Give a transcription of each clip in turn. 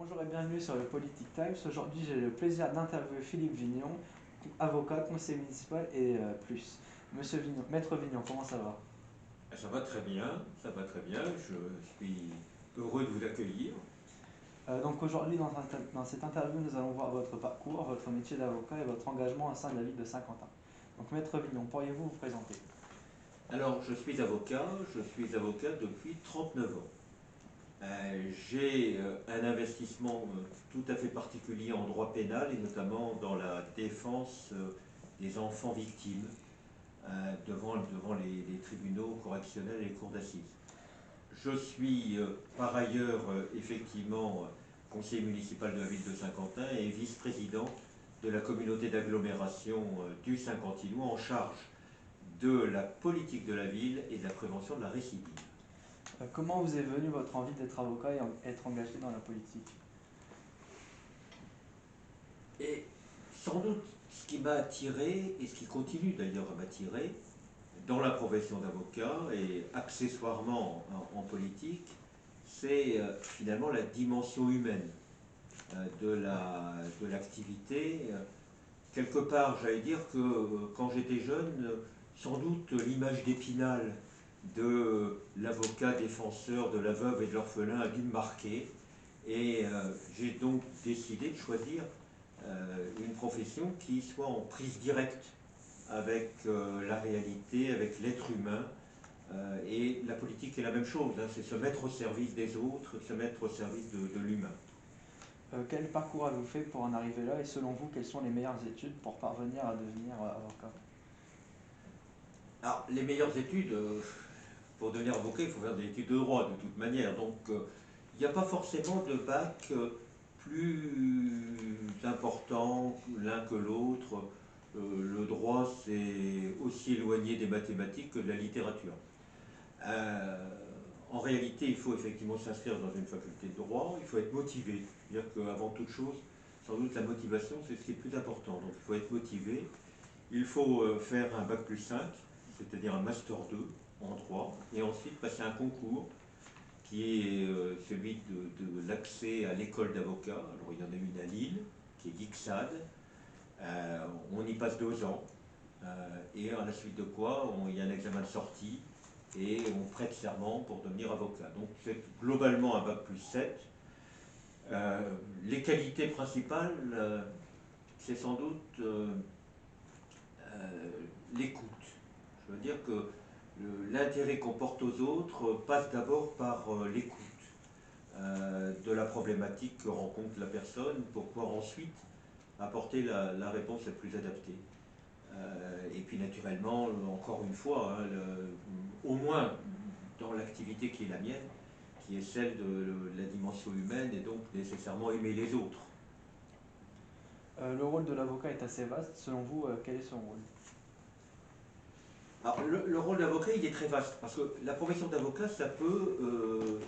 Bonjour et bienvenue sur le Politic Times. Aujourd'hui, j'ai le plaisir d'interviewer Philippe Vignon, avocat, conseiller municipal et plus. Monsieur Vignon, Maître Vignon, comment ça va? Ça va très bien, ça va très bien. Je suis heureux de vous accueillir. Donc aujourd'hui, dans cette interview, nous allons voir votre parcours, votre métier d'avocat et votre engagement au sein de la ville de Saint-Quentin. Donc Maître Vignon, pourriez-vous vous présenter? Alors, je suis avocat depuis 39 ans. J'ai un investissement tout à fait particulier en droit pénal et notamment dans la défense des enfants victimes devant les tribunaux correctionnels et les cours d'assises. Je suis par ailleurs effectivement conseiller municipal de la ville de Saint-Quentin et vice-président de la communauté d'agglomération du Saint-Quentinois en charge de la politique de la ville et de la prévention de la récidive. Comment vous est venue votre envie d'être avocat et être engagé dans la politique? Et sans doute ce qui m'a attiré et ce qui continue d'ailleurs à m'attirer dans la profession d'avocat et accessoirement en politique, c'est finalement la dimension humaine de l'activité. Quelque part, j'allais dire que quand j'étais jeune, sans doute l'image d'Épinal de l'avocat défenseur de la veuve et de l'orphelin a dû me marquer. Et j'ai donc décidé de choisir une profession qui soit en prise directe avec la réalité, avec l'être humain. Et la politique est la même chose, hein, c'est se mettre au service des autres, se mettre au service de l'humain. Quel parcours avez-vous fait pour en arriver là et selon vous, quelles sont les meilleures études pour parvenir à devenir avocat? Alors, les meilleures études, pour devenir avocat, il faut faire des études de droit de toute manière. Donc, il n'y a pas forcément de bac plus important l'un que l'autre. Le droit, c'est aussi éloigné des mathématiques que de la littérature. Euh, En réalité, il faut effectivement s'inscrire dans une faculté de droit, il faut être motivé. C'est-à-dire qu'avant toute chose, sans doute la motivation, c'est ce qui est le plus important. Donc, il faut être motivé. Il faut faire un bac plus 5, c'est-à-dire un master 2 en droit, et ensuite passer un concours qui est celui de l'accès à l'école d'avocat. Alors il y en a une à Lille, qui est l'ICSAD. On y passe 2 ans, et à la suite de quoi il y a un examen de sortie, et on prête serment pour devenir avocat. Donc c'est globalement un bac plus 7. Les qualités principales, c'est sans doute euh, l'écoute. Je veux dire que l'intérêt qu'on porte aux autres passe d'abord par l'écoute de la problématique que rencontre la personne pour pouvoir ensuite apporter la réponse la plus adaptée. Et puis naturellement, encore une fois, hein, au moins dans l'activité qui est la mienne, qui est celle de la dimension humaine et donc nécessairement aimer les autres. Le rôle de l'avocat est assez vaste. Selon vous, quel est son rôle? Alors, le rôle d'avocat, il est très vaste, parce que la profession d'avocat, ça peut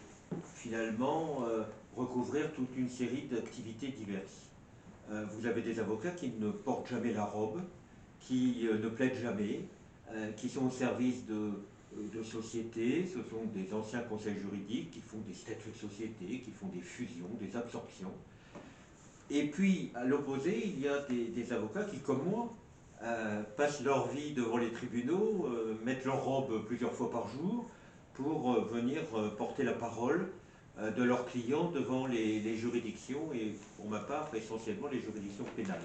finalement recouvrir toute une série d'activités diverses. Vous avez des avocats qui ne portent jamais la robe, qui ne plaident jamais, qui sont au service de sociétés, ce sont des anciens conseils juridiques qui font des statuts de société, qui font des fusions, des absorptions. Et puis, à l'opposé, il y a des avocats qui, comme moi, passent leur vie devant les tribunaux, mettent leur robe plusieurs fois par jour pour venir porter la parole de leurs clients devant les juridictions et, pour ma part, essentiellement les juridictions pénales.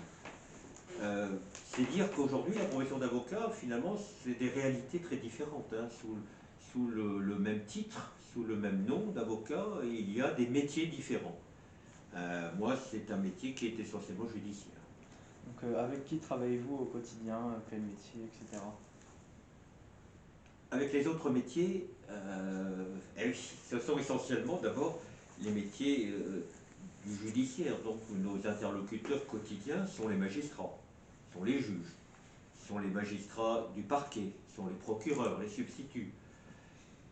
C'est dire qu'aujourd'hui, la profession d'avocat, finalement, c'est des réalités très différentes, hein. Sous le même titre, sous le même nom d'avocat, il y a des métiers différents. Moi, c'est un métier qui est essentiellement judiciaire. Donc, avec qui travaillez-vous au quotidien, quel métier, etc. Avec les autres métiers, eh oui, ce sont essentiellement d'abord les métiers du judiciaire. Donc nos interlocuteurs quotidiens sont les magistrats, sont les juges, sont les magistrats du parquet, sont les procureurs, les substituts.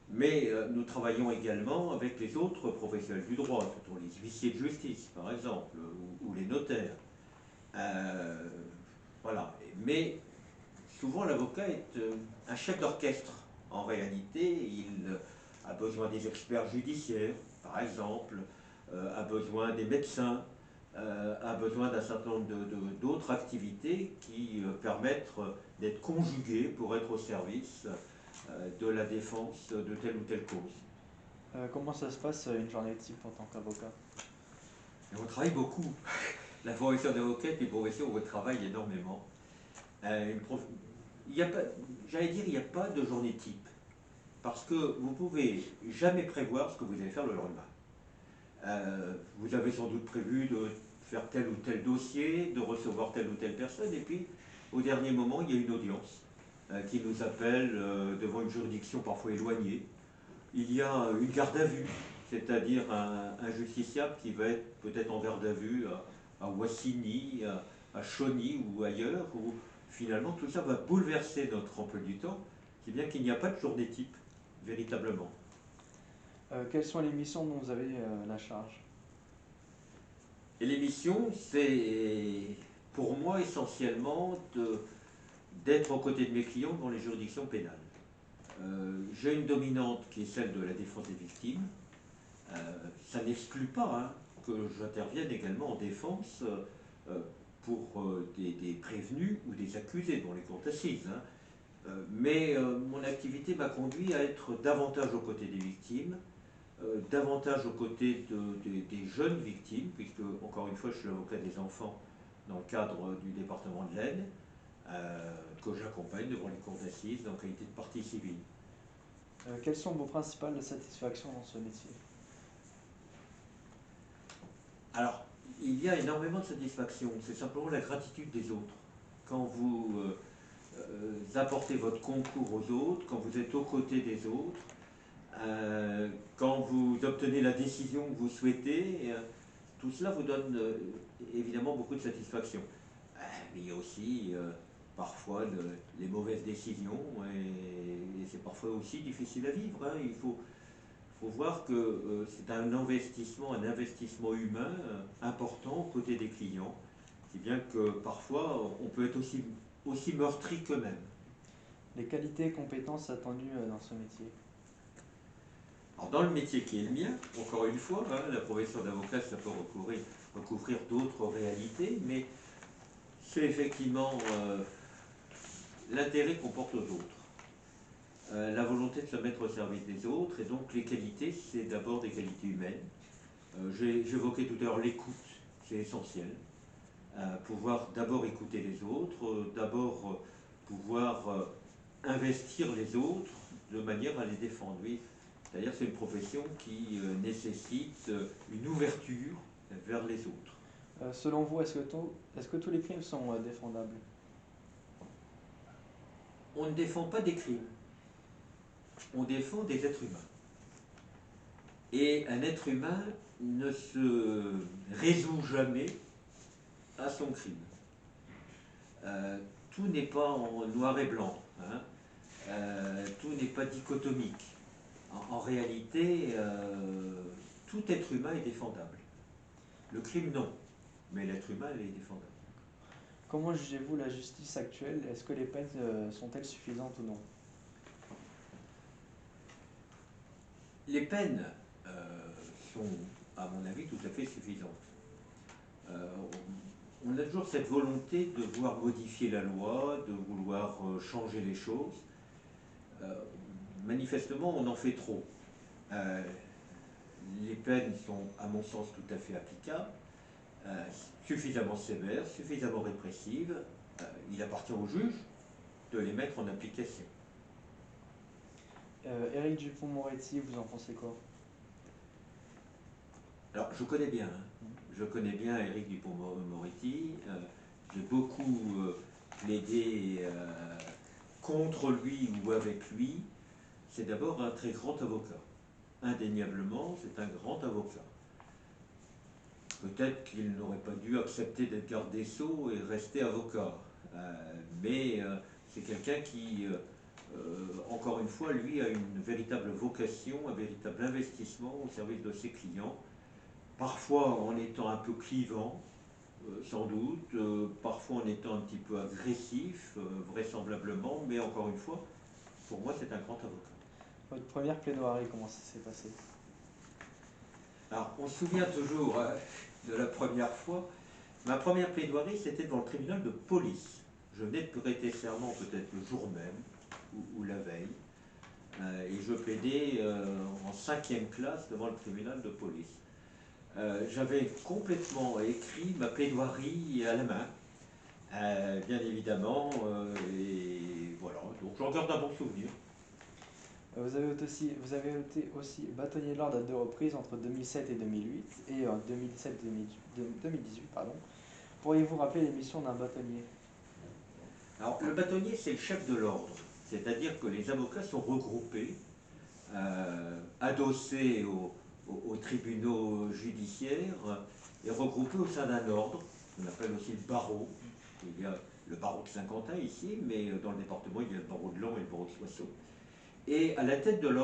Mais nous travaillons également avec les autres professionnels du droit, ce sont les huissiers de justice par exemple, ou les notaires. Euh, voilà. Mais souvent, l'avocat est un chef d'orchestre. En réalité, il a besoin des experts judiciaires, par exemple, a besoin des médecins, a besoin d'un certain nombre d'autres activités qui permettent d'être conjuguées pour être au service de la défense de telle ou telle cause. Comment ça se passe une journée type en tant qu'avocat? Et on travaille beaucoup. La profession d'avocat est une profession où on travaille énormément. Il y a pas, j'allais dire, il n'y a pas de journée type. Parce que vous ne pouvez jamais prévoir ce que vous allez faire le lendemain. Vous avez sans doute prévu de faire tel ou tel dossier, de recevoir telle ou telle personne, et puis au dernier moment, il y a une audience qui nous appelle devant une juridiction parfois éloignée. Il y a une garde à vue, c'est-à-dire un justiciable qui va être peut-être en garde à vue à Wassigny, à Chauny ou ailleurs, où finalement tout ça va bouleverser notre emploi du temps, si bien qu'il n'y a pas de journée type, véritablement. Quelles sont les missions dont vous avez la charge? Et l'émission, c'est pour moi essentiellement d'être aux côtés de mes clients dans les juridictions pénales. J'ai une dominante qui est celle de la défense des victimes. Ça n'exclut pas que j'intervienne également en défense pour des prévenus ou des accusés dans les cours d'assises. Mais mon activité m'a conduit à être davantage aux côtés des victimes, davantage aux côtés des jeunes victimes, puisque, encore une fois, je suis l'avocat des enfants dans le cadre du département de l'Aisne, que j'accompagne devant les cours d'assises en qualité de partie civile. Quelles sont vos principales satisfactions dans ce métier? Alors, il y a énormément de satisfaction, c'est simplement la gratitude des autres. Quand vous apportez votre concours aux autres, quand vous êtes aux côtés des autres, quand vous obtenez la décision que vous souhaitez, tout cela vous donne évidemment beaucoup de satisfaction. Mais il y a aussi parfois les mauvaises décisions et c'est parfois aussi difficile à vivre. Il faut voir que c'est un investissement humain important aux côtés des clients, si bien que parfois on peut être aussi meurtri qu'eux-mêmes. Les qualités et compétences attendues dans ce métier? Alors dans le métier qui est le mien, encore une fois, la profession d'avocat, ça peut recouvrir d'autres réalités, mais c'est effectivement l'intérêt qu'on porte aux autres, la volonté de se mettre au service des autres, et donc les qualités, c'est d'abord des qualités humaines. J'évoquais tout à l'heure l'écoute, c'est essentiel. Pouvoir d'abord écouter les autres, d'abord pouvoir investir les autres de manière à les défendre. Oui. C'est-à-dire c'est une profession qui nécessite une ouverture vers les autres. Selon vous, est-ce que tous les crimes sont défendables? On ne défend pas des crimes, on défend des êtres humains. Et un être humain ne se résout jamais à son crime. Tout n'est pas en noir et blanc, tout n'est pas dichotomique. En réalité, tout être humain est défendable. Le crime, non, mais l'être humain, il est défendable. Comment jugez-vous la justice actuelle? Est-ce que les peines sont-elles suffisantes ou non? Les peines sont, à mon avis, tout à fait suffisantes. On a toujours cette volonté de vouloir modifier la loi, de vouloir changer les choses. Manifestement, on en fait trop. Les peines sont, à mon sens, tout à fait applicables, suffisamment sévères, suffisamment répressives. Il appartient au juge de les mettre en application. Éric Dupond-Moretti, vous en pensez quoi? Alors, je connais bien, je connais bien Éric Dupond-Moretti. J'ai beaucoup plaidé contre lui ou avec lui. C'est d'abord un très grand avocat. Indéniablement, c'est un grand avocat. Peut-être qu'il n'aurait pas dû accepter d'être garde des Sceaux et rester avocat. Mais c'est quelqu'un qui, encore une fois, lui, a une véritable vocation, un véritable investissement au service de ses clients. Parfois en étant un peu clivant, sans doute, parfois en étant un petit peu agressif, vraisemblablement, mais encore une fois, pour moi, c'est un grand avocat. Votre première plaidoirie, comment ça s'est passé? Alors, on se souvient toujours de la première fois. Ma première plaidoirie, c'était devant le tribunal de police. Je venais de prêter serment peut-être le jour même ou la veille. Et je plaidais en 5e classe devant le tribunal de police. J'avais complètement écrit ma plaidoirie à la main, bien évidemment, et voilà, donc j'en garde un bon souvenir. Vous avez été aussi bâtonnier de l'ordre à 2 reprises entre 2007 et 2008 et en 2018, pardon. Pourriez-vous rappeler les missions d'un bâtonnier? Alors, le bâtonnier, c'est le chef de l'ordre, c'est-à-dire que les avocats sont regroupés, adossés aux tribunaux judiciaires et regroupés au sein d'un ordre, qu'on appelle aussi le barreau. Il y a le barreau de Saint-Quentin ici, mais dans le département, il y a le barreau de Laon et le barreau de Soissons. Et à la tête de l'ordre,